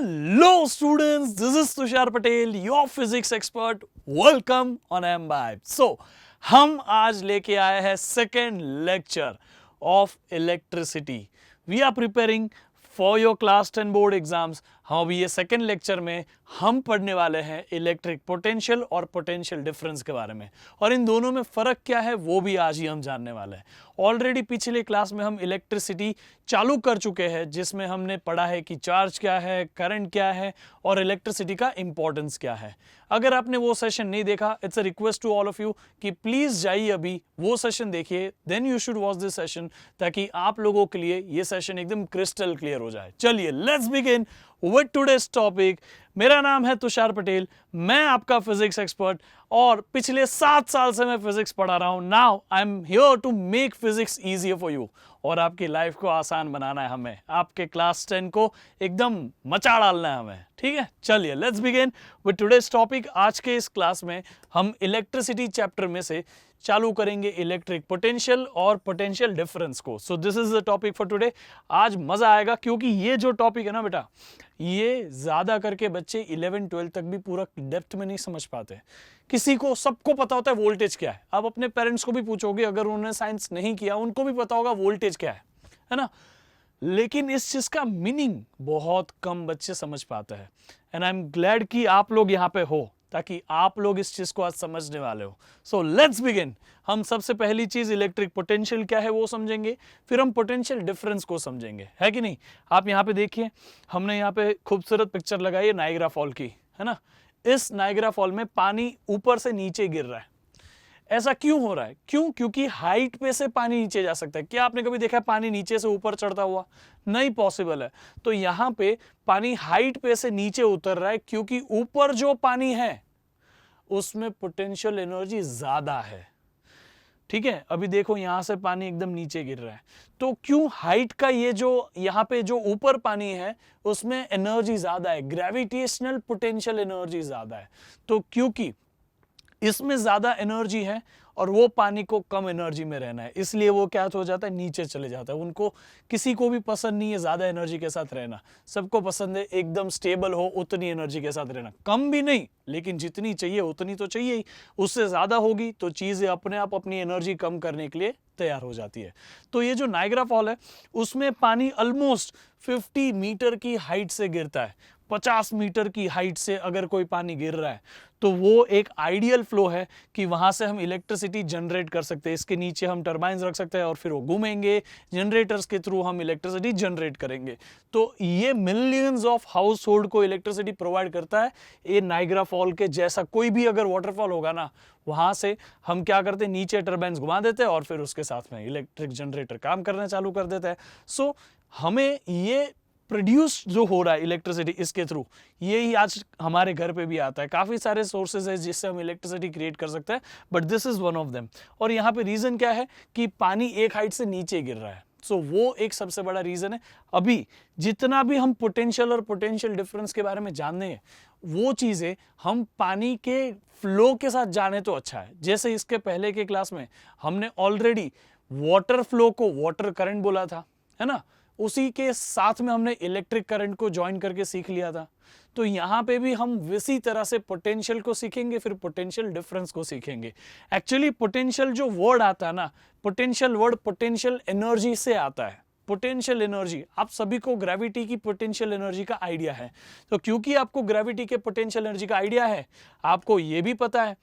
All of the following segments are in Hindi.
Hello students, this is Tushar Patel, your physics expert. Welcome on M-Vibe. So, हम आज लेके आए हैं second lecture of electricity. We are preparing for your class 10 board exams. हम अभी ये सेकेंड लेक्चर में हम पढ़ने वाले हैं इलेक्ट्रिक पोटेंशियल और पोटेंशियल डिफरेंस के बारे में, और इन दोनों में फ़र्क क्या है वो भी आज ही हम जानने वाले हैं। ऑलरेडी पिछले क्लास में हम इलेक्ट्रिसिटी चालू कर चुके हैं, जिसमें हमने पढ़ा है कि चार्ज क्या है, करंट क्या है और इलेक्ट्रिसिटी का इंपॉर्टेंस क्या है। अगर आपने वो सेशन नहीं देखा, it's a request to all of you कि प्लीज़ जाइए अभी वो सेशन देखिए, then you should watch this session, ताकि आप लोगों के लिए ये सेशन एकदम क्रिस्टल क्लियर हो जाए। चलिए let's begin with today's topic. मेरा नाम है तुषार पटेल, मैं आपका फिजिक्स एक्सपर्ट और पिछले 7 साल से मैं फिजिक्स पढ़ा रहा हूं। Now I am here to make physics easier for you, और आपकी लाइफ को आसान बनाना है हमें, आपके क्लास 10 को एकदम मचा डालना है हमें, ठीक है। चलिए let's begin with today's topic. आज के इस क्लास में हम इलेक्ट्रिसिटी चैप्टर में से चालू करेंगे इलेक्ट्रिक पोटेंशियल और पोटेंशियल डिफरेंस को। So this is the topic for today. आज मजा आएगा, क्योंकि ये जो टॉपिक है ना बेटा, ये ज्यादा करके बच्चे 11-12 तक भी पूरा डेप्थ में नहीं समझ पाते। किसी को, सबको पता होता है वोल्टेज क्या है। आप अपने पेरेंट्स को भी पूछोगे, अगर उन्होंने साइंस नहीं किया, उनको भी पता होगा वोल्टेज क्या है ना। लेकिन इस चीज का मीनिंग बहुत कम बच्चे समझ पाते हैं, एंड आई एम ग्लैड कि आप लोग यहाँ पे हो, ताकि आप लोग इस चीज को आज समझने वाले हो। So let's begin. हम सबसे पहली चीज इलेक्ट्रिक पोटेंशियल क्या है वो समझेंगे, फिर हम पोटेंशियल डिफरेंस को समझेंगे, है कि नहीं। आप यहाँ पे देखिए, हमने यहाँ पे खूबसूरत पिक्चर लगाई है नायग्रा फॉल की, है ना। इस नायग्रा फॉल में पानी ऊपर से नीचे गिर रहा है। ऐसा क्यों हो रहा है? क्योंकि हाइट पे से पानी नीचे जा सकता है। क्या आपने कभी देखा है पानी नीचे से ऊपर चढ़ता हुआ? नहीं पॉसिबल है। तो यहाँ पे पानी हाइट पे से नीचे उतर रहा है, क्योंकि ऊपर जो पानी है उसमें पोटेंशियल एनर्जी ज्यादा है, ठीक है। अभी देखो यहां से पानी एकदम नीचे गिर रहा है, तो क्यों हाइट का ये जो यहाँ पे जो ऊपर पानी है उसमें एनर्जी ज्यादा है, ग्रेविटेशनल पोटेंशियल एनर्जी ज्यादा है। तो क्योंकि इसमें ज्यादा एनर्जी है और वो पानी को कम एनर्जी में रहना है, इसलिए वो क्या हो जाता है, नीचे चले जाता है। उनको, किसी को भी पसंद नहीं है ज्यादा एनर्जी के साथ रहना, सबको पसंद है एकदम स्टेबल हो, उतनी एनर्जी के साथ रहना, कम भी नहीं लेकिन जितनी चाहिए उतनी तो चाहिए ही। उससे ज्यादा होगी तो चीजें अपने आप अपनी एनर्जी कम करने के लिए तैयार हो जाती है। तो ये जो नायग्रा फॉल है उसमें पानी ऑलमोस्ट 50 मीटर की हाइट से गिरता है। 50 मीटर की हाइट से अगर कोई पानी गिर रहा है तो वो एक आइडियल फ्लो है कि वहां से हम इलेक्ट्रिसिटी जनरेट कर सकते हैं। इसके नीचे हम टरबाइंस रख सकते हैं और फिर वो घूमेंगे, जनरेटर्स के थ्रू हम इलेक्ट्रिसिटी जनरेट करेंगे। तो ये मिलियंस ऑफ हाउस होल्ड को इलेक्ट्रिसिटी प्रोवाइड करता है। ये नायग्रा फॉल के जैसा कोई भी अगर वाटरफॉल होगा ना, वहां से हम क्या करते हैं, नीचे टरबाइंस घुमा देते हैं और फिर उसके साथ में इलेक्ट्रिक जनरेटर काम करना चालू कर देता है। सो हमें ये प्रोड्यूस जो हो रहा है इलेक्ट्रिसिटी इसके थ्रू, ये ही आज हमारे घर पे भी आता है। काफी सारे सोर्सेज है जिससे हम इलेक्ट्रिसिटी क्रिएट कर सकते हैं, but this is one of them. और यहाँ पे रीजन क्या है कि पानी एक हाइट से नीचे गिर रहा है, सो वो एक सबसे बड़ा रीजन है। अभी जितना भी हम पोटेंशियल और पोटेंशियल डिफरेंस के बारे में जानने हैं, वो चीजें हम पानी के फ्लो के साथ जाने तो अच्छा है। जैसे इसके पहले के क्लास में हमने ऑलरेडी वाटर फ्लो को वाटर करंट बोला था, है ना। उसी के साथ में हमने इलेक्ट्रिक करंट को ज्वाइन करके सीख लिया था। तो यहाँ पे भी हम इसी तरह से पोटेंशियल को सीखेंगे, फिर पोटेंशियल डिफरेंस को सीखेंगे। एक्चुअली पोटेंशियल जो वर्ड आता है ना, पोटेंशियल वर्ड पोटेंशियल एनर्जी से आता है। पोटेंशियल एनर्जी, आप सभी को ग्रेविटी की पोटेंशियल एनर्जी का आइडिया है। तो क्योंकि आपको ग्रेविटी के पोटेंशियल एनर्जी का आइडिया है, आपको ये भी पता है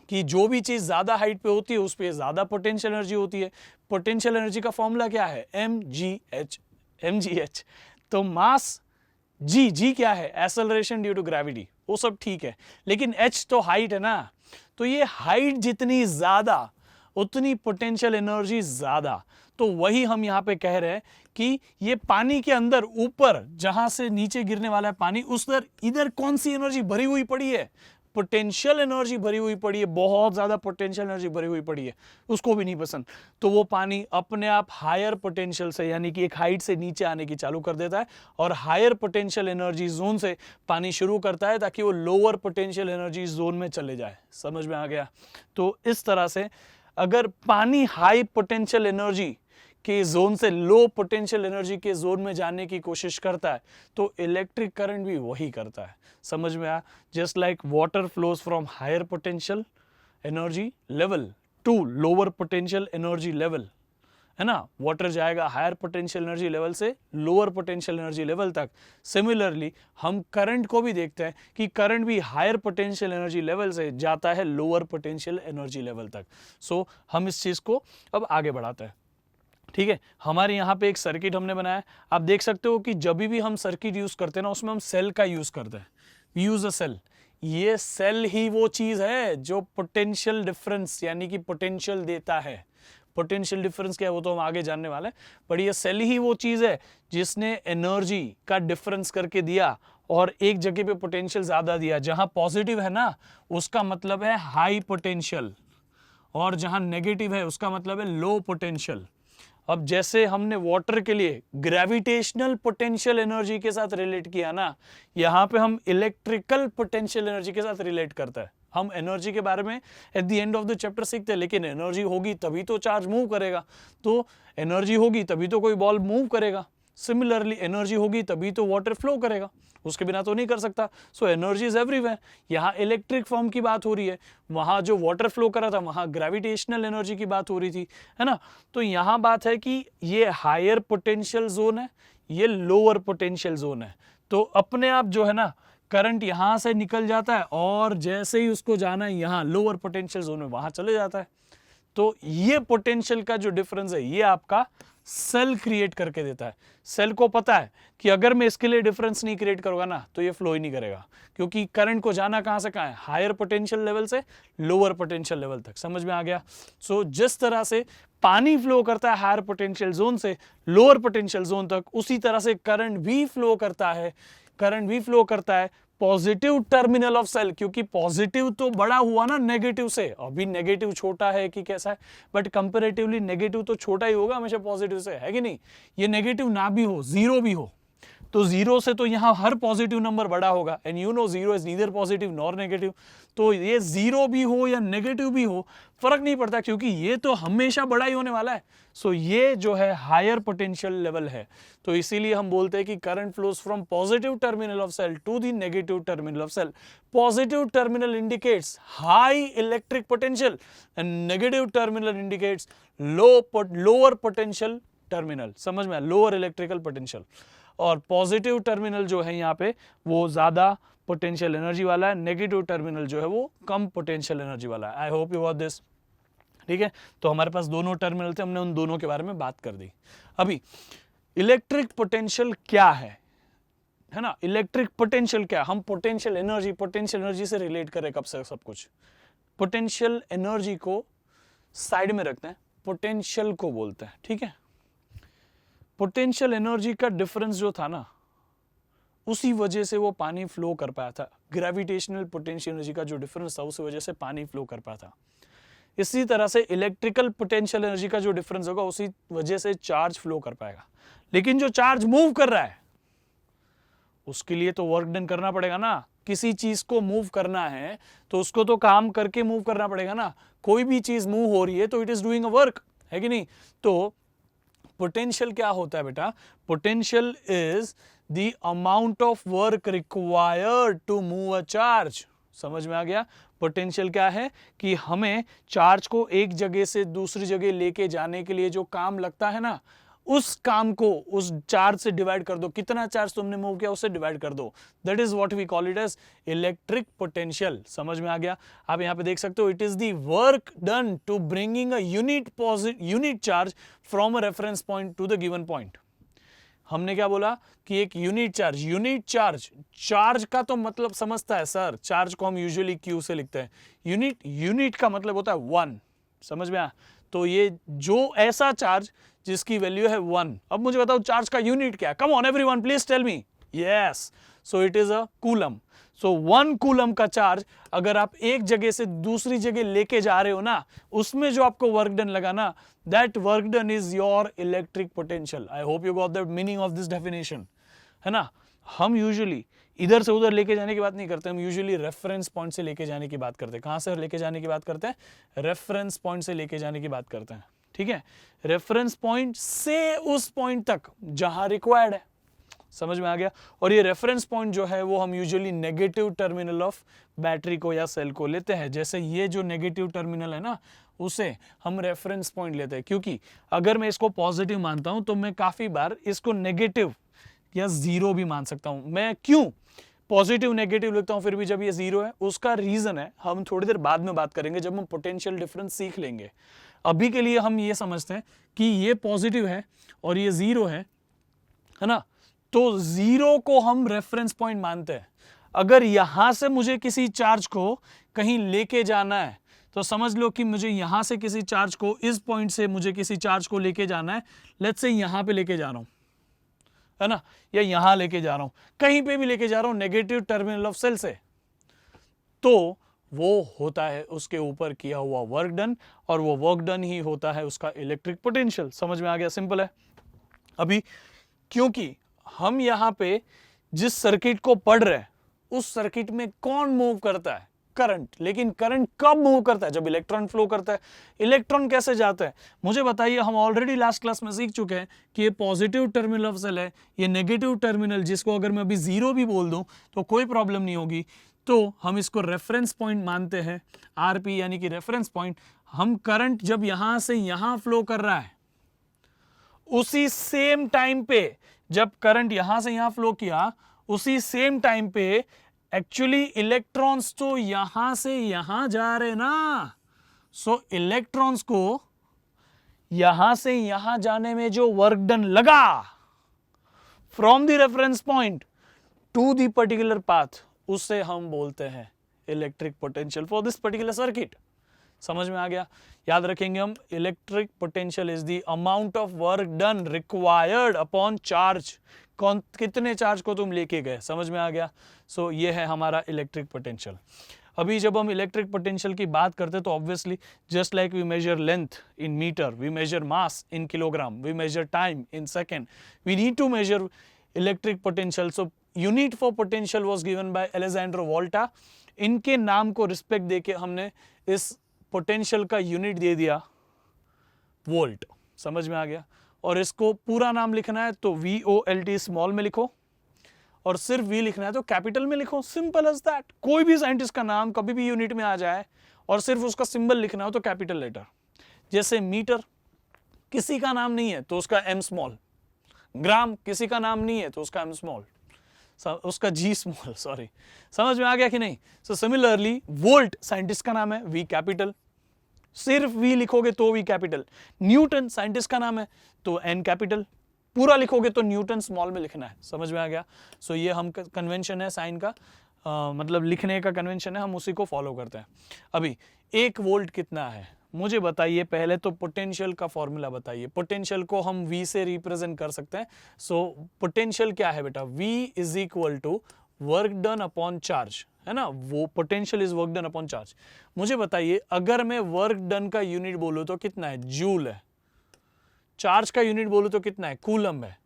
कि जो भी चीज ज्यादा हाइट पे होती है उस पे ज्यादा पोटेंशियल एनर्जी होती है। पोटेंशियल एनर्जी का फॉर्मूला क्या है? mgh। तो मास जी क्या है? Acceleration due to gravity. वो सब ठीक है, लेकिन h तो हाइट है ना। तो ये हाइट जितनी ज्यादा उतनी पोटेंशियल एनर्जी ज्यादा। तो वही हम यहाँ पे कह रहे हैं कि ये पानी के अंदर ऊपर जहां से नीचे गिरने वाला है पानी, उस इधर कौन सी एनर्जी भरी हुई पड़ी है? पोटेंशियल एनर्जी भरी हुई पड़ी है, बहुत ज्यादा पोटेंशियल एनर्जी भरी हुई पड़ी है। उसको भी नहीं पसंद, तो वो पानी अपने आप हायर पोटेंशियल से, यानी कि एक हाइट से नीचे आने की चालू कर देता है, और हायर पोटेंशियल एनर्जी जोन से पानी शुरू करता है ताकि वो लोअर पोटेंशियल एनर्जी जोन में चले जाए। समझ में आ गया? तो इस तरह से अगर पानी हाई पोटेंशियल एनर्जी के जोन से लो पोटेंशियल एनर्जी के जोन में जाने की कोशिश करता है, तो इलेक्ट्रिक करंट भी वही करता है। समझ में आया? Just like water flows from higher potential energy level to lower potential energy level, है ना, वाटर जाएगा हायर पोटेंशियल एनर्जी लेवल से लोअर पोटेंशियल एनर्जी लेवल तक। सिमिलरली हम करंट को भी देखते हैं कि करंट भी हायर पोटेंशियल एनर्जी लेवल से जाता है लोअर पोटेंशियल एनर्जी लेवल तक। सो हम इस चीज को अब आगे बढ़ाते हैं। ठीक है, हमारे यहाँ पे एक सर्किट हमने बनाया। आप देख सकते हो कि जब भी हम सर्किट यूज करते हैं ना, उसमें हम सेल का यूज करते हैं। We use a cell. ये सेल ही वो चीज है जो पोटेंशियल डिफरेंस यानी कि पोटेंशियल देता है। पोटेंशियल डिफरेंस क्या है वो तो हम आगे जानने वाले हैं, पर ये सेल ही वो चीज है जिसने एनर्जी का डिफरेंस करके दिया और एक जगह पे पोटेंशियल ज्यादा दिया। जहां पॉजिटिव है ना, उसका मतलब है हाई पोटेंशियल, और जहां नेगेटिव है उसका मतलब है लो पोटेंशियल। अब जैसे हमने वाटर के लिए ग्रेविटेशनल पोटेंशियल एनर्जी के साथ रिलेट किया ना, यहां पे हम इलेक्ट्रिकल पोटेंशियल एनर्जी के साथ रिलेट करता है। हम एनर्जी के बारे में at the end of the chapter सीखते हैं, लेकिन एनर्जी होगी तभी तो चार्ज मूव करेगा, तो एनर्जी होगी तभी तो कोई बॉल मूव करेगा। सिमिलरली एनर्जी होगी तभी तो वाटर फ्लो करेगा, उसके बिना तो नहीं कर सकता। So energy is everywhere. यहाँ इलेक्ट्रिक फॉर्म की बात हो रही है, वहां जो वाटर फ्लो कर रहा था वहां ग्रेविटेशनल एनर्जी की बात हो रही थी, है ना। तो यहाँ बात है कि ये हायर पोटेंशियल जोन है, ये लोअर पोटेंशियल जोन है। तो अपने आप जो है ना करंट यहां से निकल जाता है और जैसे ही उसको जाना है यहाँ लोअर पोटेंशियल जोन में, वहां चले जाता है। तो ये पोटेंशियल का जो डिफरेंस है ये आपका सेल क्रिएट करके देता है। सेल को पता है कि अगर मैं इसके लिए डिफरेंस नहीं क्रिएट करूंगा ना तो ये फ्लो ही नहीं करेगा, क्योंकि करंट को जाना कहां से कहां है, हायर पोटेंशियल लेवल से लोअर पोटेंशियल लेवल तक। समझ में आ गया? सो जिस तरह से पानी फ्लो करता है हायर पोटेंशियल जोन से लोअर पोटेंशियल जोन तक, उसी तरह से करंट भी फ्लो करता है। करंट भी फ्लो करता है पॉजिटिव टर्मिनल ऑफ सेल, क्योंकि पॉजिटिव तो बड़ा हुआ ना नेगेटिव से। अभी नेगेटिव छोटा है कि कैसा है, बट कंपैरेटिवली नेगेटिव तो छोटा ही होगा हमेशा पॉजिटिव से, है कि नहीं। ये नेगेटिव ना भी हो, जीरो भी हो, तो जीरो से तो यहां हर पॉजिटिव नंबर बड़ा होगा, and you know zero is neither positive nor negative. तो ये जीरो भी हो या नेगेटिव भी हो फर्क नहीं पड़ता, क्योंकि ये तो हमेशा बड़ा ही होने वाला है। सो ये जो है हायर पोटेंशियल लेवल है। तो इसीलिए हम बोलते हैं कि current flows from positive terminal of cell to the negative terminal of cell. Positive terminal indicates high electric potential and negative terminal indicates lower potential terminal. समझ में, लोअर इलेक्ट्रिकल पोटेंशियल। और पॉजिटिव टर्मिनल जो है यहाँ पे वो ज्यादा पोटेंशियल एनर्जी वाला है, नेगेटिव टर्मिनल जो है वो कम पोटेंशियल एनर्जी वाला है। आई होप यू गॉट दिस। ठीक है, तो हमारे पास दोनों टर्मिनल थे, हमने उन दोनों के बारे में बात कर दी। अभी इलेक्ट्रिक पोटेंशियल क्या है ना, इलेक्ट्रिक पोटेंशियल क्या, हम पोटेंशियल एनर्जी से रिलेट करें कब से सब कुछ। पोटेंशियल एनर्जी को साइड में रखते हैं, पोटेंशियल को बोलते हैं। ठीक है, पोटेंशियल एनर्जी का डिफरेंस जो था ना, उसी वजह से वो पानी फ्लो कर पाया था। ग्रेविटेशनल पोटेंशियल एनर्जी का जो डिफरेंस था उसी वजह से पानी फ्लो कर पाया था। इसी तरह से इलेक्ट्रिकल पोटेंशियल एनर्जी का जो डिफरेंस होगा उसी वजह से चार्ज फ्लो कर पाएगा। लेकिन जो चार्ज मूव कर रहा है उसके लिए तो वर्क डन करना पड़ेगा ना। किसी चीज को मूव करना है तो उसको तो काम करके मूव करना पड़ेगा ना। कोई भी चीज मूव हो रही है तो it is doing a work, है कि नहीं। तो पोटेंशियल क्या होता है बेटा, potential is the amount of work required to move a charge. समझ में आ गया। पोटेंशियल क्या है कि हमें चार्ज को एक जगह से दूसरी जगह लेके जाने के लिए जो काम लगता है ना, उस काम को उस चार्ज से डिवाइड कर दो। कितना चार्ज तुमने मूव किया उससे डिवाइड कर दो। That is what we call it as electric potential. समझ में आ गया। आप यहां पे देख सकते हो, it is the work done to bringing a unit charge from a reference point to the given point. हमने क्या बोला कि एक यूनिट चार्ज का तो मतलब समझता है सर, चार्ज को हम यूजुअली क्यू से लिखते हैं। यूनिट का मतलब होता है 1। समझ में आया। तो ये जो ऐसा चार्ज जिसकी वैल्यू है 1। अब मुझे बताओ चार्ज का यूनिट क्या है, come on everyone please tell me. Yes, so it is a coulomb. So 1 coulomb का चार्ज अगर आप एक जगह से दूसरी जगह लेके जा रहे हो ना, उसमें जो आपको वर्क डन लगा ना, that work done is your electric potential. I hope you got the meaning of this definition, है ना। हम यूजुअली इधर से उधर लेके जाने की बात नहीं करते, हम यूजुअली रेफरेंस पॉइंट से लेके जाने की बात करते हैं। कहां से लेके जाने की बात करते हैं, रेफरेंस पॉइंट से लेके जाने की बात करते हैं। ठीक है, रेफरेंस पॉइंट से उस पॉइंट तक जहां रिक्वायर्ड है। समझ में आ गया। और ये रेफरेंस पॉइंट जो है वो हम usually negative terminal of battery को या सेल को लेते हैं। जैसे ये जो नेगेटिव टर्मिनल है ना, उसे हम रेफरेंस पॉइंट लेते हैं, क्योंकि अगर मैं इसको पॉजिटिव मानता हूं तो मैं काफी बार इसको नेगेटिव या जीरो भी मान सकता हूं। मैं क्यों पॉजिटिव नेगेटिव लिखता हूं फिर भी जब ये जीरो है? उसका रीजन है, हम थोड़ी देर बाद में बात करेंगे जब हम पोटेंशियल डिफरेंस सीख लेंगे। अभी के लिए हम ये समझते हैं कि ये पॉजिटिव है और ये जीरो है ना, तो जीरो को हम रेफरेंस पॉइंट मानते हैं। अगर यहां से मुझे किसी चार्ज को कहीं लेके जाना है तो समझ लो कि मुझे यहां से किसी चार्ज को, इस पॉइंट से मुझे किसी चार्ज को लेके जाना है, लेट्स से यहां पे लेके जा रहा हूं, है ना, या यहां लेके जा रहा हूं, कहीं पे भी लेके जा रहा हूं नेगेटिव टर्मिनल ऑफ सेल से, तो वो होता है उसके ऊपर किया हुआ वर्क डन, और वो वर्क डन ही होता है उसका इलेक्ट्रिक पोटेंशियल। समझ में आ गया? सिंपल है। अभी क्योंकि हम यहां पे जिस सर्किट को पढ़ रहे हैं उस सर्किट में कौन मूव करता है? करंट। लेकिन करंट कब मूव करता है? जब इलेक्ट्रॉन फ्लो करता है। इलेक्ट्रॉन कैसे जाता है मुझे बताइए। हम ऑलरेडी लास्ट क्लास में सीख चुके हैं कि ये पॉजिटिव टर्मिनल ऑफ सेल है, ये नेगेटिव टर्मिनल, जिसको अगर मैं अभी जीरो भी बोल दूं तो कोई प्रॉब्लम नहीं होगी। तो हम इसको रेफरेंस पॉइंट मानते हैं, आरपी यानी कि रेफरेंस पॉइंट। हम करंट जब यहां से यहां फ्लो कर रहा है, उसी सेम टाइम पे जब करंट यहां से यहां फ्लो किया, उसी सेम टाइम पे एक्चुअली इलेक्ट्रॉन्स तो यहां से यहां जा रहे ना। सो इलेक्ट्रॉन्स को यहां से यहां जाने में जो वर्क डन लगा from the reference point to the particular path, उससे हम बोलते हैं electric potential for this particular circuit. समझ में आ गया? याद रखेंगे हम, electric potential is the amount of work done required upon charge. कौन, कितने चार्ज को तुम लेके गए। समझ में आ गया? सो ये है हमारा इलेक्ट्रिक पोटेंशियल। अभी जब हम इलेक्ट्रिक पोटेंशियल की बात करते हैं तो obviously just like we measure length in metre, we measure mass in kilogram, we measure time in second, we need to measure electric potential. So unit for potential was given by Alessandro Volta. इनके नाम को रिस्पेक्ट देके हमने इस पोटेंशियल का यूनिट दे दिया वोल्ट। समझ में आ गया? और इसको पूरा नाम लिखना है तो VOLT स्मॉल में लिखो, और सिर्फ V लिखना है तो कैपिटल में लिखो। Simple as that. कोई भी साइंटिस्ट का नाम कभी भी यूनिट में आ जाए और सिर्फ उसका सिंबल लिखना हो तो कैपिटल लेटर। जैसे मीटर किसी का नाम नहीं है तो उसका M स्मॉल, ग्राम किसी का नाम नहीं है तो उसका M स्मॉल, उसका G स्मॉल, सॉरी। समझ में आ गया कि नहीं? सो सिमिलरली वोल्ट साइंटिस्ट का नाम है, V कैपिटल, सिर्फ V लिखोगे तो V कैपिटल। न्यूटन साइंटिस्ट का नाम है तो N कैपिटल, पूरा लिखोगे तो न्यूटन स्मॉल में लिखना है। समझ में आ गया? सो ये हम कन्वेंशन है साइन का, मतलब लिखने का कन्वेंशन है, हम उसी को फॉलो करते हैं। अभी 1 वोल्ट कितना है मुझे बताइए। पहले तो पोटेंशियल का फॉर्मूला बताइए। पोटेंशियल को हम V से रिप्रेजेंट कर सकते हैं। सो पोटेंशियल क्या है बेटा? V is equal to work done upon charge, है ना। वो potential is work done upon charge. मुझे बताइए अगर मैं वर्क डन का यूनिट बोलूं तो कितना है? जूल है। चार्ज का यूनिट बोलूं तो कितना है? कूलम है।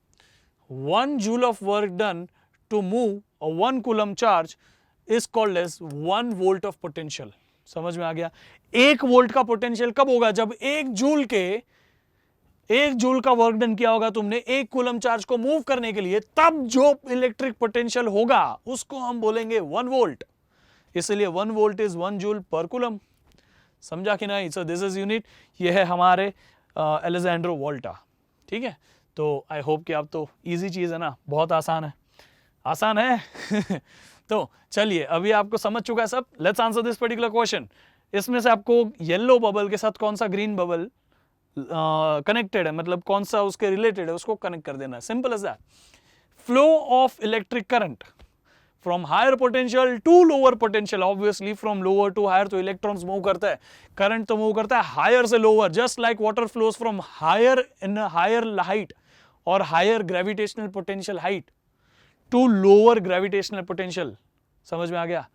1 joule of work done to move a 1 coulomb charge is called as 1 volt of potential. समझ में आ गया? 1 वोल्ट का पोटेंशियल कब होगा? जब 1 जूल का वर्क डन किया होगा तुमने 1 कूलम चार्ज को मूव करने के लिए, तब जो इलेक्ट्रिक पोटेंशियल होगा उसको हम बोलेंगे 1 वोल्ट। इसलिए 1 वोल्ट इज 1 जूल पर कूलम। समझा कि नहीं? So this is unit. ये है हमारे अलेक्जेंड्रो वोल्टा। ठीक है, तो आई होप कि आप, तो इजी चीज है ना, बहुत आसान है। आसान है तो चलिए, अभी आपको समझ चुका है सब। Let's answer this particular question. इसमें से आपको येलो बबल के साथ कौन सा ग्रीन बबल कनेक्टेड है, मतलब कौन सा उसके रिलेटेड है, उसको कनेक्ट कर देना है। Simple as that. Flow of electric current from higher potential to lower potential. Obviously from lower to higher तो इलेक्ट्रॉन्स मूव करता है, करंट तो मूव करता है हायर से lower. Just like water flows from higher in higher height और higher gravitational potential height to lower gravitational potential. समझ में आ गया?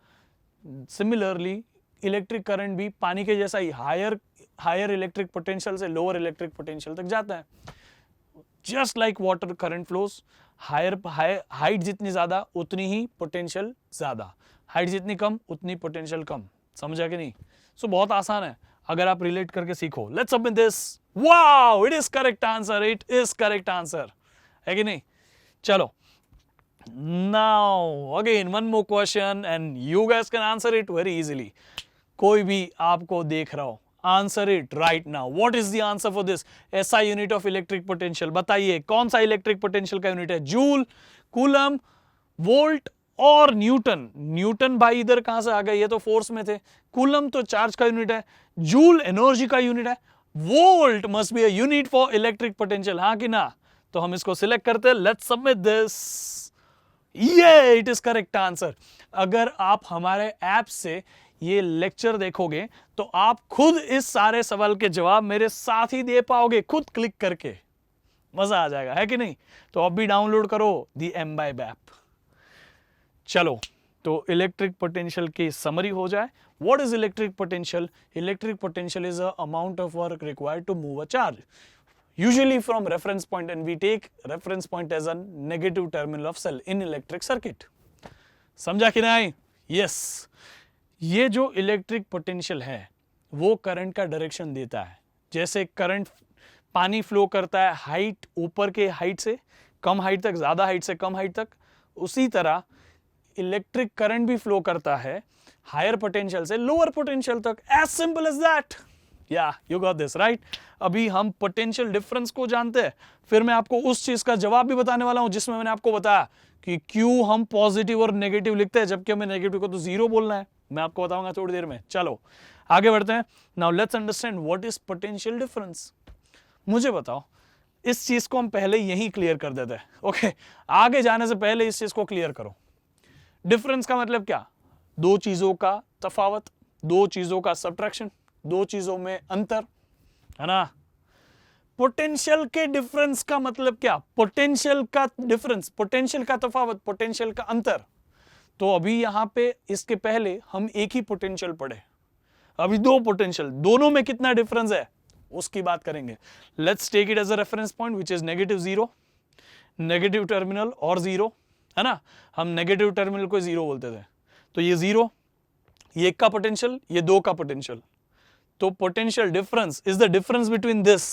सिमिलरली इलेक्ट्रिक करंट भी पानी के जैसा ही हायर इलेक्ट्रिक पोटेंशियल से लोअर इलेक्ट्रिक पोटेंशियल तक जाता है। Just like water current flows, height जितनी ज्यादा उतनी ही पोटेंशियल ज्यादा, हाइट जितनी कम उतनी पोटेंशियल कम। समझा कि नहीं? सो बहुत आसान है अगर आप रिलेट करके सीखो। Let's submit this wow, it is correct answer, it is correct answer, है कि नहीं? चलो, now again one more question and you guys can answer it very easily. कोई भी आपको देख रहा हो, answer it right now. What is the answer for this? SI unit of electric potential. बताइए कौन सा इलेक्ट्रिक पोटेंशियल का यूनिट है? जूल, कूलम, वोल्ट और न्यूटन. न्यूटन भाई इधर कहां से आ गए? ये तो फोर्स में थे. कूलम तो चार्ज का यूनिट है, जूल एनर्जी का यूनिट है, volt must be a unit for electric potential. हाँ कि ना? तो हम इसको सिलेक्ट करते हैं. Let's submit this. ये इट इज करेक्ट आंसर. अगर आप हमारे ऐप से ये लेक्चर देखोगे तो आप खुद इस सारे सवाल के जवाब मेरे साथ ही दे पाओगे, खुद क्लिक करके. मजा आ जाएगा, है कि नहीं? तो अब भी डाउनलोड करो दी एमबाइब ऐप. चलो, तो इलेक्ट्रिक पोटेंशियल की समरी हो जाए. What is electric potential? Electric potential is a amount of work required to move a charge, usually from reference point, and we take reference point as a negative terminal of cell in electric circuit. समझा कि नहीं? yes. ये जो इलेक्ट्रिक पोटेंशियल है वो करंट का डायरेक्शन देता है. जैसे करंट पानी फ्लो करता है हाइट ऊपर के हाइट से कम हाइट तक, ज्यादा हाइट से कम हाइट तक, उसी तरह इलेक्ट्रिक करंट भी फ्लो करता है हायर पोटेंशियल से लोअर पोटेंशियल तक. As simple as that. या यू गॉट दिस राइट. अभी हम पोटेंशियल डिफरेंस को जानते हैं, फिर मैं आपको उस चीज का जवाब भी बताने वाला हूं जिसमें मैंने आपको बताया कि क्यों हम पॉजिटिव और नेगेटिव लिखते हैं जबकि हमें नेगेटिव को तो जीरो बोलना है. मैं आपको बताऊंगा थोड़ी देर में. चलो आगे बढ़ते हैं. Now let's understand what is potential difference. मुझे बताओ, इस चीज को हम पहले यही क्लियर कर देते हैं. ओके, आगे जाने से पहले इस चीज को क्लियर करो. डिफरेंस का मतलब क्या? दो चीजों का तफावत, दो चीजों का सब्ट्रैक्शन, दो चीजों में अंतर, है ना? पोटेंशियल के डिफरेंस का मतलब क्या? पोटेंशियल का डिफरेंस, पोटेंशियल का तफावत, पोटेंशियल का अंतर. तो अभी यहां पे इसके पहले हम एक ही पोटेंशियल पढ़े, अभी दो पोटेंशियल, दोनों में कितना डिफरेंस है उसकी बात करेंगे. Let's take it as a reference point which is negative zero, negative terminal और जीरो, है ना? हम नेगेटिव टर्मिनल को जीरो बोलते थे. तो ये जीरो, ये एक का पोटेंशियल, ये दो का पोटेंशियल. तो potential difference is the difference between this.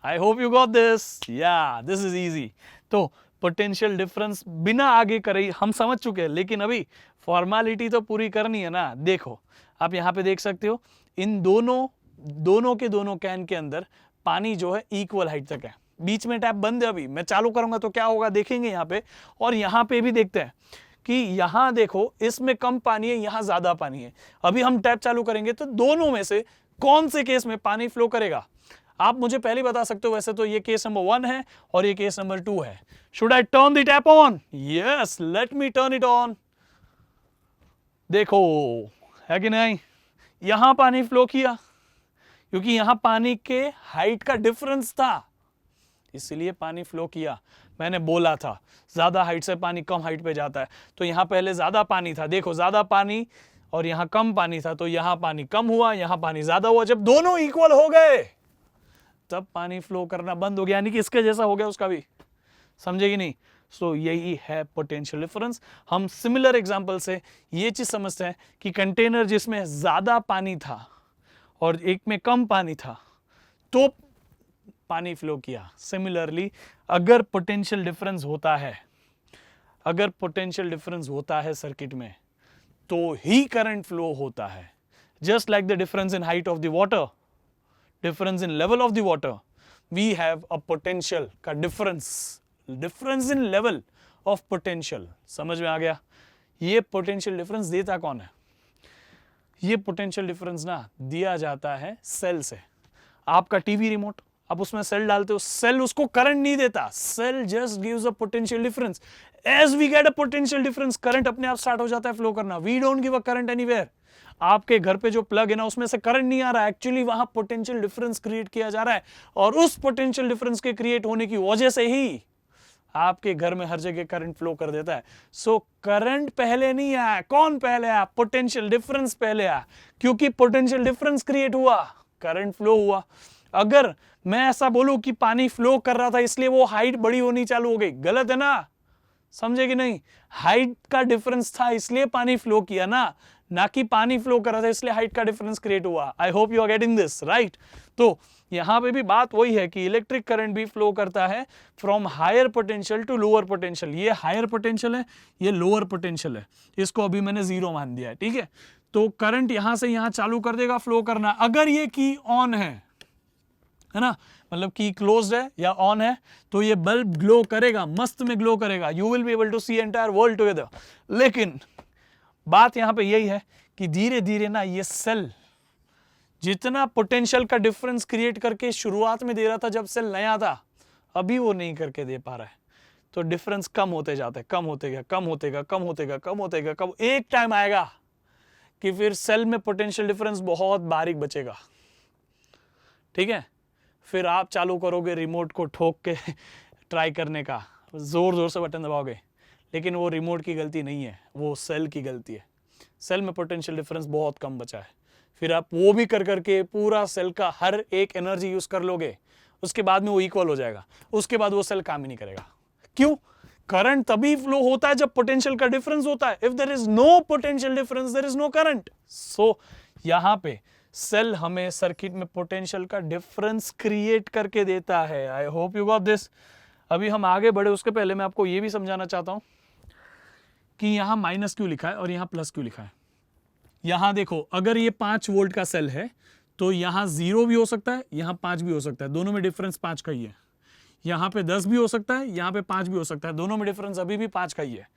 I hope you got this. या दिस इज इजी. तो पोटेंशियल डिफरेंस बिना आगे करे हम समझ चुके हैं, लेकिन अभी फॉर्मेलिटी तो पूरी करनी है ना. देखो आप यहां पे देख सकते हो, इन दोनों के दोनों कैन के अंदर पानी जो है इक्वल हाइट तक है. बीच में टैप बंद है, अभी मैं चालू करूंगा तो क्या होगा देखेंगे यहां पे. और यहां पे भी देखते हैं कि यहां देखो इसमें कम पानी है, यहां ज्यादा पानी है. अभी हम टैप चालू करेंगे तो दोनों में से कौन से केस में पानी फ्लो करेगा आप मुझे पहले बता सकते हो. वैसे तो ये केस नंबर 1 है और ये केस नंबर 2 है. Should I turn the tap on? Yes, let me turn it on. देखो, है कि नहीं? यहां पानी फ्लो किया क्योंकि यहां पानी के हाइट का डिफरेंस था, इसलिए पानी फ्लो किया. मैंने बोला था ज्यादा हाइट से पानी कम हाइट पे जाता है. तो यहां पहले ज्यादा पानी था, देखो ज्यादा पानी, और यहां कम पानी था. तो यहां पानी कम हुआ, यहां पानी ज्यादा हुआ. जब दोनों इक्वल हो गए तब पानी फ्लो करना बंद हो गया, यानी कि इसके जैसा हो गया उसका भी. समझे कि नहीं? सो यही है पोटेंशियल डिफरेंस. हम सिमिलर एग्जांपल से ये चीज समझते हैं कि कंटेनर जिसमें ज्यादा पानी था और एक में कम पानी था तो पानी फ्लो किया. सिमिलरली अगर पोटेंशियल डिफरेंस होता है, अगर पोटेंशियल डिफरेंस होता है सर्किट में तो ही करंट फ्लो होता है. Just like the difference in height of the water, difference in level of the water, we have a potential का difference, difference in level of potential. समझ में आ गया? ये पोटेंशियल डिफरेंस देता कौन है? ये पोटेंशियल डिफरेंस ना दिया जाता है सेल से. आपका टीवी रिमोट, आप उसमें सेल डालते हो, सेल उसको करंट नहीं देता, cell just gives a potential difference. As we get a potential difference, current अपने आप स्टार्ट हो जाता है फ्लो करना. We don't give a current anywhere. आपके घर पे जो प्लग है ना उसमें से करंट नहीं आ रहा है, एक्चुअली वहां पोटेंशियल डिफरेंस क्रिएट किया जा रहा है. और उस पोटेंशियल डिफरेंस के क्रिएट होने की वजह से ही आपके घर में हर जगह करंट फ्लो कर देता है. सो करंट पहले नहीं आया. कौन पहले आया? पोटेंशियल डिफरेंस पहले आया. क्योंकि पोटेंशियल डिफरेंस क्रिएट हुआ, करंट फ्लो हुआ. अगर मैं ऐसा बोलूं कि पानी फ्लो कर रहा था इसलिए वो हाइट बड़ी होनी चालू हो गई, गलत है ना? समझे कि नहीं? हाइट का डिफरेंस था इसलिए पानी फ्लो किया ना कि पानी फ्लो कर रहा था इसलिए हाइट का डिफरेंस क्रिएट हुआ. I hope you are getting this right. तो यहां पे भी बात वही है कि इलेक्ट्रिक करंट भी फ्लो करता है from higher potential to lower potential. ये हायर पोटेंशियल है, ये लोअर पोटेंशियल है, इसको अभी मैंने जीरो मान दिया है, ठीक है। तो करंट यहां से यहां चालू कर देगा फ्लो करना। अगर ये की ऑन है ना, मतलब की क्लोज्ड है या ऑन है, तो ये बल्ब ग्लो करेगा, मस्त में ग्लो करेगा, you will be able to see entire world together. लेकिन बात यहां पे यही है कि धीरे धीरे ना ये सेल जितना पोटेंशियल का डिफरेंस क्रिएट करके शुरुआत में दे रहा था जब सेल नया था, अभी वो नहीं करके दे पा रहा है। तो डिफरेंस कम होते जाते, कम होते गया, कम होते गया, कम होते गया, कम होते गया, कम। एक टाइम आएगा कि फिर सेल में पोटेंशियल डिफरेंस बहुत बारीक बचेगा, ठीक है। फिर आप चालू करोगे रिमोट को ठोक के ट्राई करने का, जोर जोर से बटन दबाओगे, लेकिन वो रिमोट की गलती नहीं है, वो सेल की गलती है। सेल में पोटेंशियल डिफरेंस बहुत कम बचा है। फिर आप वो भी कर करके पूरा सेल का हर एक एनर्जी यूज कर लोगे, उसके बाद में वो इक्वल हो जाएगा, उसके बाद वो सेल काम ही नहीं करेगा। क्यों? करंट तभी फ्लो होता है जब पोटेंशियल का डिफरेंस होता है। If there is no potential difference there is no current. So यहां पे सेल हमें सर्किट में पोटेंशियल का डिफरेंस क्रिएट करके देता है। आई होप यू गॉट दिस। अभी हम आगे बढ़े उसके पहले मैं आपको यह भी समझाना चाहता हूं कि यहां माइनस क्यों लिखा है और यहां प्लस क्यों लिखा है। यहां देखो, अगर ये 5 वोल्ट का सेल है तो यहां 0 भी हो सकता है, यहां 5 भी हो सकता है, दोनों में डिफरेंस 5 का ही है। यहां पे 10 भी हो सकता है, यहां पे 5 भी हो सकता है, दोनों में डिफरेंस अभी भी 5 का ही है।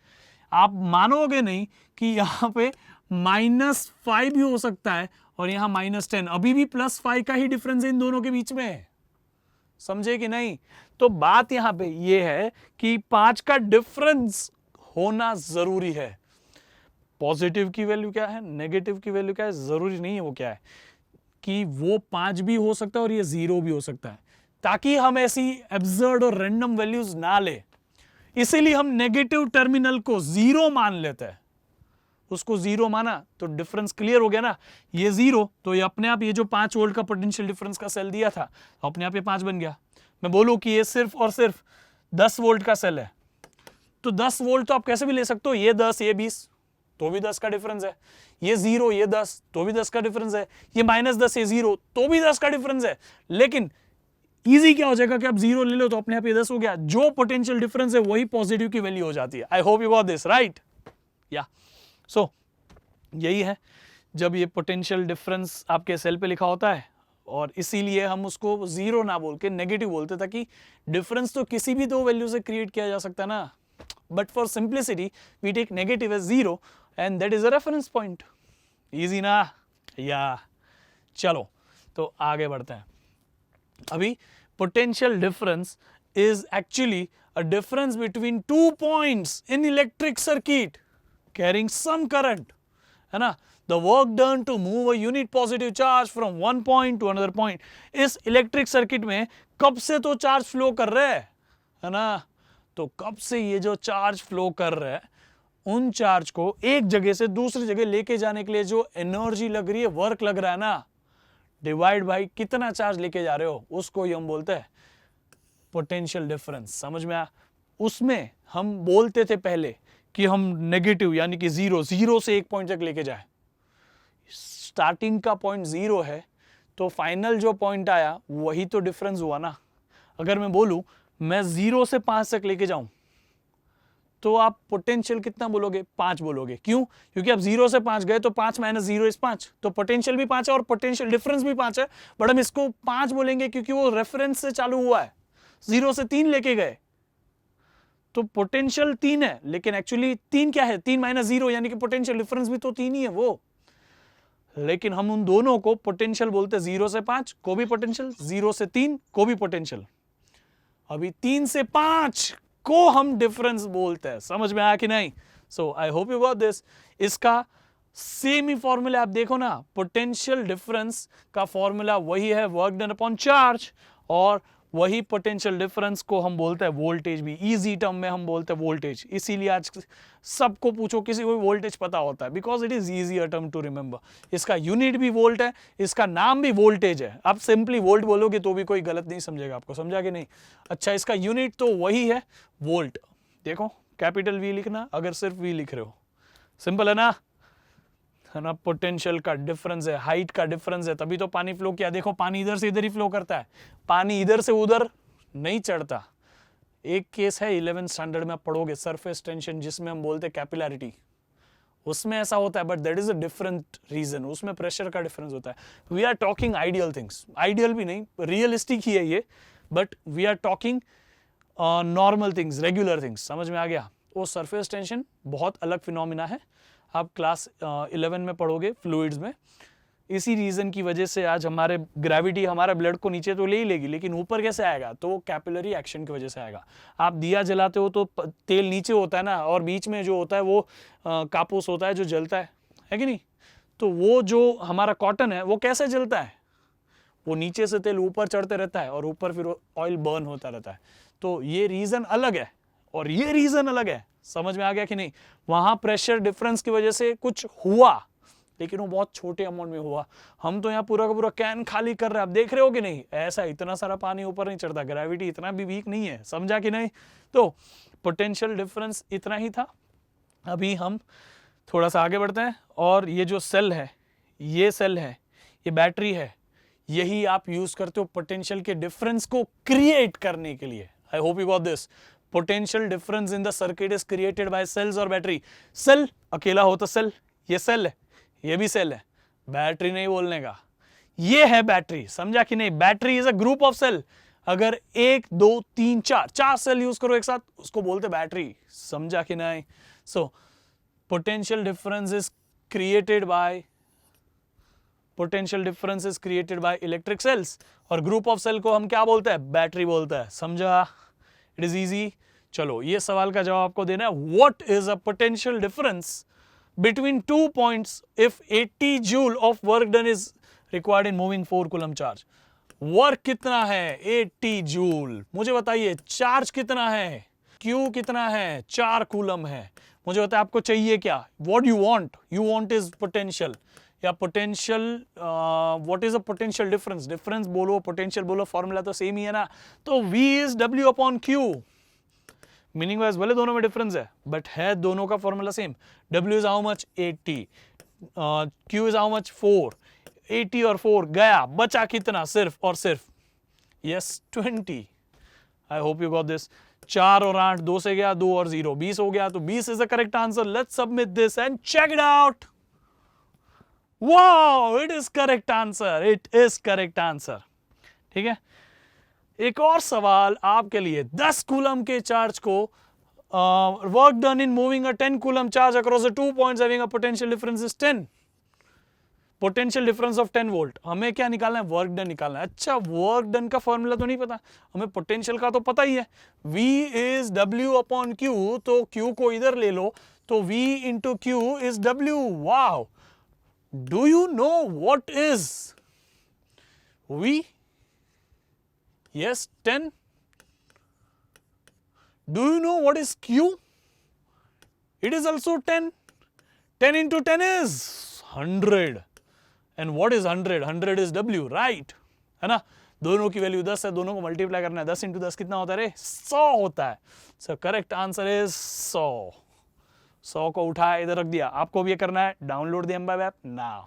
आप मानोगे नहीं कि यहां पे -5 भी हो सकता है और यहां -10, अभी भी +5 का ही डिफरेंस इन दोनों के बीच में है। समझे कि नहीं? तो बात यहां पे ये है कि 5 का डिफरेंस होना जरूरी है। पॉजिटिव की वैल्यू क्या है, नेगेटिव की वैल्यू क्या है, जरूरी नहीं है वो क्या है, कि वो 5 भी हो सकता है और ये 0 भी हो सकता है, ताकि हम ऐसी एब्सर्ड और रैंडम वैल्यूज ना ले। इसीलिए हम नेगेटिव टर्मिनल को 0 मान लेते हैं। उसको 0 माना तो डिफरेंस क्लियर हो गया ना। ये 0 तो ये अपने आप, ये जो 5 वोल्ट का पोटेंशियल डिफरेंस का सेल दिया था अपने आप ये 5 बन गया। मैं बोलूं कि ये सिर्फ और सिर्फ 10 वोल्ट का सेल है, तो 10 वोल्ट तो आप कैसे भी ले सकते हो, ये 10 ये 20 तो भी 10 का डिफरेंस है, ये 0 ये 10 तो भी 10 का डिफरेंस है, ये -10 ये 0 तो भी 10 का डिफरेंस है। लेकिन इजी क्या हो जाएगा कि आप 0 ले लो तो अपने आप ये 10 हो गया। जो पोटेंशियल डिफरेंस है वही पॉजिटिव की वैल्यू हो जाती है। आई hope you got this right. या सो यही है जब ये पोटेंशियल डिफरेंस आपके सेल पे लिखा होता है, और इसीलिए हम उसको 0 ना बोल के नेगेटिव बोलते, ताकि डिफरेंस तो किसी भी दो वैल्यू से क्रिएट किया जा सकता है ना, but for simplicity we take negative as 0 and that is a reference point. Easy ना? या चलो तो आगे बढ़ते हैं। अभी potential difference is actually a difference between 2 points in electric circuit carrying some current, है ना। The work done to move a unit positive charge from one point to another point. इस इलेक्ट्रिक सर्किट में कब से तो चार्ज फ्लो कर रहे हैं, है ना। तो कब से ये जो चार्ज फ्लो कर रहे हैं, उन चार्ज को एक जगह से दूसरी जगह लेके जाने के लिए जो एनर्जी लग रही है, वर्क लग रहा है ना, डिवाइड बाई कितना चार्ज लेके जा रहे हो, उसको ही हम बोलते हैं पोटेंशियल डिफरेंस। समझ में आया? उसमें हम बोलते थे पहले कि हम नेगेटिव यानी कि 0 से एक पॉइंट तक लेके जाए। स्टार्टिंग का पॉइंट 0 है तो फाइनल जो पॉइंट आया वही तो डिफरेंस हुआ ना। अगर मैं बोलूं मैं 0 से 5 तक लेके जाऊं तो आप पोटेंशियल कितना बोलोगे? 5 बोलोगे। क्यों? क्योंकि आप 0 से 5 गए तो 5 - 0 इज 5, तो पोटेंशियल भी 5 है और पोटेंशियल डिफरेंस भी 5 है, बट हम इसको 5 बोलेंगे क्योंकि वो रेफरेंस से चालू हुआ है। 0 से 3 लेके गए तो पोटेंशियल 3 है, लेकिन एक्चुअली 3 क्या है? 3 - 0 यानी कि पोटेंशियल डिफरेंस भी तो 3 ही है वो। लेकिन हम उन दोनों को पोटेंशियल बोलते हैं। 0 से 5 को भी पोटेंशियल, 0 से 3 को भी पोटेंशियल। अभी 3 से 5 को हम डिफरेंस बोलते हैं। समझ में आया कि नहीं? So I hope you got this. इसका सेम ही फॉर्मूला आप देखो ना, पोटेंशियल डिफरेंस का फॉर्मूला वही है, वर्क डन अपॉन चार्ज, और वही पोटेंशियल डिफरेंस को हम बोलते हैं वोल्टेज भी। इजी टर्म में हम बोलते हैं वोल्टेज। इसीलिए आज सबको पूछो, किसी को वोल्टेज पता होता है, because it is easier term to remember. इसका यूनिट भी वोल्ट है, इसका नाम भी वोल्टेज है। आप सिंपली वोल्ट बोलोगे तो भी कोई गलत नहीं समझेगा आपको। समझा कि नहीं? अच्छा, इसका यूनिट तो वही है वोल्ट। देखो कैपिटल वी लिखना अगर सिर्फ वी लिख रहे हो, सिंपल है ना। है ना, पोटेंशियल का डिफरेंस है, हाइट का डिफरेंस है, तभी तो पानी फ्लो किया। देखो पानी इधर से इधर ही फ्लो करता है, पानी इधर से उधर नहीं चढ़ता। एक केस है 11th स्टैंडर्ड में आप पढ़ोगे, सरफेस टेंशन, जिसमें हम बोलते हैं कैपिलैरिटी, उसमें ऐसा होता है, but that is a different reason, उसमें प्रेशर का डिफरेंस होता है। We are talking ideal things, ideal भी नहीं, रियलिस्टिक ही है ये, but we are talking normal things, regular things. समझ में आ गया? वो सरफेस टेंशन बहुत अलग फिनोमिना है, आप क्लास 11 में पढ़ोगे फ्लूइड्स में। इसी रीजन की वजह से आज हमारे ग्रेविटी हमारा ब्लड को नीचे तो ले ही लेगी, लेकिन ऊपर कैसे आएगा? तो वो कैपिलरी एक्शन की वजह से आएगा। आप दिया जलाते हो तो तेल नीचे होता है ना, और बीच में जो होता है वो कापूस होता है जो जलता है कि नहीं? तो वो जो हमारा कॉटन है वो कैसे जलता है? वो नीचे से तेल ऊपर चढ़ते रहता है और ऊपर फिर ऑयल बर्न होता रहता है। तो ये रीजन अलग है और ये रीजन अलग है। समझ में आ गया कि नहीं? वहां प्रेशर डिफरेंस की वजह से कुछ हुआ, लेकिन वो बहुत छोटे अमाउंट में हुआ। हम तो यहाँ पूरा का पूरा कैन खाली कर रहे हैं, आप देख रहे हो कि नहीं? ऐसा इतना सारा पानी ऊपर नहीं चढ़ता, ग्रेविटी इतना भी वीक नहीं है। समझा कि नहीं? तो पोटेंशियल डिफरेंस इतना ही था। अभी हम थोड़ा सा आगे बढ़ते हैं, और ये जो सेल है, ये सेल है, ये बैटरी है, यही आप यूज करते हो पोटेंशियल के डिफरेंस को क्रिएट करने के लिए। I hope you got this. Potential difference in the circuit is created by cells और बैटरी। सेल अकेला हो तो सेल, ये सेल है, ये भी सेल है, बैटरी नहीं बोलने का, ये है बैटरी। समझा कि नहीं? Battery is a group of cell. अगर 1 2 3 4 सेल यूज करो एक साथ, उसको बोलते बैटरी। समझा कि नहीं? So potential difference is created by electric sales, और ग्रुप ऑफ सेल को हम क्या बोलते हैं? बैटरी बोलते हैं। समझा? It is easy. चलो ये सवाल का जवाब आपको देना है। What is a potential difference between 2 points if 80 joule of work done is required in moving 4 coulomb charge? Work कितना है? 80 जूल। मुझे बताइए चार्ज कितना है? Q कितना है? 4 कूलम है। मुझे बताइए आपको चाहिए क्या? What you want? You want is potential या potential, what is a potential difference? Difference बोलो, potential बोलो, फॉर्मूला तो सेम ही है ना। तो V is W upon Q। Meaning wise भले दोनों में डिफरेंस है, बट है दोनों का formula same. W is how much? 80, Q is how much? 4। 80 और 4 गया, बचा कितना? सिर्फ और सिर्फ yes 20। I hope you got this. 4 और 8, 2 से गया, 2 और 0, 20 हो गया। तो 20 is the correct answer. Let's submit this and check it out. Wow, it is correct answer, it is correct answer. ठीक है, एक और सवाल आपके लिए। 10 कूलम के चार्ज को work done in moving a 10 coulomb charge across the 2 points having a potential difference is 10। Potential difference of 10 volt. हमें क्या निकालना है? वर्क डन निकालना है। अच्छा, वर्क डन का फॉर्मूला तो नहीं पता, हमें पोटेंशियल का तो पता ही है। V is W upon Q, तो Q को इधर ले लो, तो V into Q is W। Wow, do you know what is V? Yes, 10. Do you know what is Q? It is also 10. 10 into 10 is 100. And what is 100? 100 is W, right? है ना? दोनों की वैल्यू 10 है, दोनों को मल्टीप्लाई करना है। 10 into 10 कितना होता है रे? 100 होता है। So correct answer is 100. 100 को उठाया, इधर रख दिया। आपको भी ये करना है, download the Embibe app now.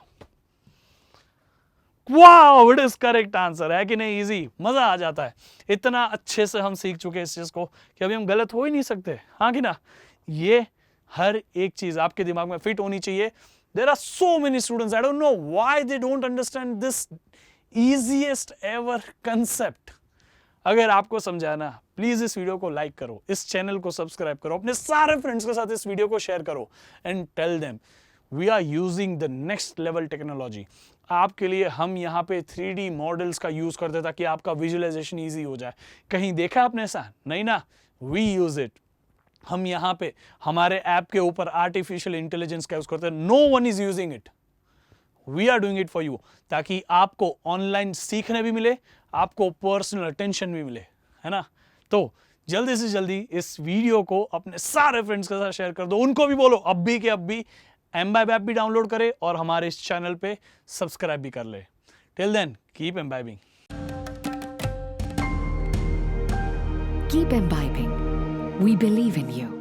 Wow, it is correct answer. है कि नहीं? इजी, मजा आ जाता है। इतना अच्छे से हम सीख चुके हैं इस चीज को कि अभी हम गलत हो ही नहीं सकते। हाँ कि ना? ये हर एक चीज आपके दिमाग में फिट होनी चाहिए। There are so many students, I don't know why they don't understand this easiest ever concept. अगर आपको समझाना, प्लीज इस वीडियो को लाइक करो, इस चैनल को सब्सक्राइब करो, अपने सारे फ्रेंड्स के साथ इस वीडियो को शेयर करो and tell them we are using the next level technology. आपके लिए हम यहाँ पे 3D मॉडल्स का यूज करते हैं ताकि आपका विजुअलाइजेशन इजी हो जाए। कहीं देखा आपने ऐसा? नहीं ना? We use it. हम यहाँ पे हमारे ऐप के ऊपर आर्टिफिशियल इंटेलिजेंस का यूज करते हैं। No one is using it, we are doing it for you, ताकि आपको ऑनलाइन सीखने भी मिले, आपको पर्सनल अटेंशन भी मिले, है ना? तो जल्दी से जल्दी इस वीडियो को अपने सारे फ्रेंड्स के साथ शेयर कर दो। उनको भी बोलो अब भी के अब भी एमबाइब ऐप भी डाउनलोड करे और हमारे इस चैनल पे सब्सक्राइब भी कर ले। Till then, keep imbibing. Keep imbibing. We believe in you.